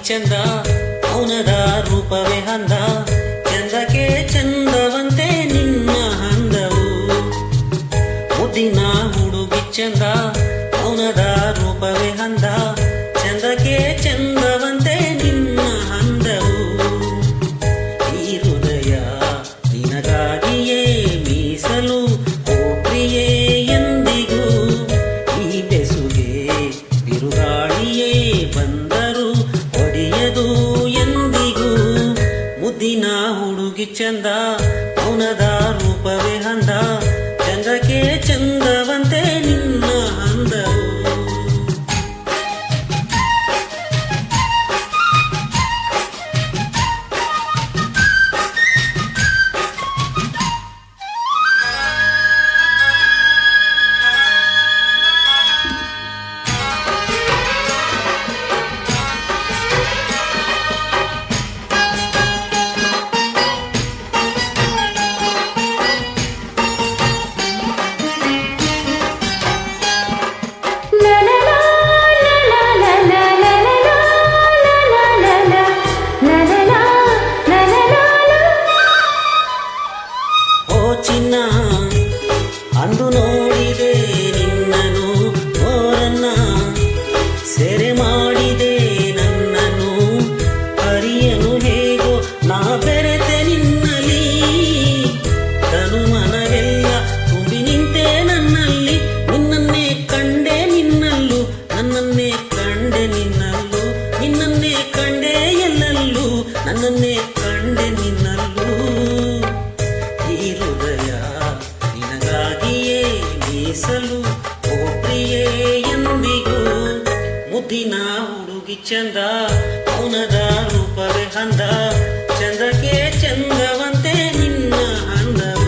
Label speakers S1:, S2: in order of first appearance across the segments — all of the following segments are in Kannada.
S1: ಚಂದ ಮೌನದ ರೂಪವೇ ಹಂದ ಚಂದಕ್ಕೆ ಚಂದವಂತೆ ನಿನ್ನ ಹಂದವು ಮುದ್ದಿನ ಹುಡುಗಿ ಚಂದ ಮೌನದ ರೂಪವೇ ಹಂದ ಚಂದಕ್ಕೆ ಚಂದವಂತೆ ನಿನ್ನ ಹಂದವು ಈ ಹೃದಯ ನಿನಗಾಗಿಯೇ ಮೀಸಲು ಓ ಪ್ರಿಯೇ ಎಂದಿಗೂ ಈ ಬೆಸುಗೆ ಬಿರುಗಾಳಿಯೇ ಬಂದರು ಒಡೆಯದು ಎಂದಿಗೂ ಮುದ್ದಿನ ಹುಡುಗಿ ಚಂದ ಮೌನದ ರೂಪವೇ ಹಂದ ಚಂದಕ್ಕೆ ಚಂದವಂತೆ ನಿನ್ನ ಹಂದವು ಚಿನ್ನ ಅಂದು ನೋಡಿದೆ ನಿನ್ನನು ಓರನ್ನ ಸೆರೆ ಮಾಡಿದೆ ನನ್ನನು ಹರಿಯನು ಹೇಗೋ ನಾ ಬೆರೆತೆ ನಿನ್ನಲ್ಲಿ ತನು ಮನವೆಲ್ಲ ತುಂಬಿ ನಿಂತೆ ನನ್ನಲ್ಲಿ ನಿನ್ನನ್ನೇ ಕಂಡೆ ನಿನ್ನಲ್ಲೂ ನನ್ನನ್ನೇ ಕಂಡೆ ನಿನ್ನಲ್ಲೂ ನಿನ್ನನ್ನೇ ಕಂಡೆ ಎಲ್ಲಲ್ಲೂ ನನ್ನನ್ನೇ ಕಂಡೆ ನಿನ್ನಲ್ಲೂ ಈ ಹೃದಯ ನಿನಗಾಗಿಯೇ ಮೀಸಲು ಓ ಪ್ರಿಯೇ ಎಂದಿಗೂ ಮುದ್ದಿನ ಹುಡುಗಿ ಚಂದ ಮೌನದ ರೂಪವೇ ಹಂದ ಚಂದಕ್ಕೆ ಚಂದವಂತೆ ನಿನ್ನ ಹಂದವು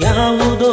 S1: ಯಾವುದೋ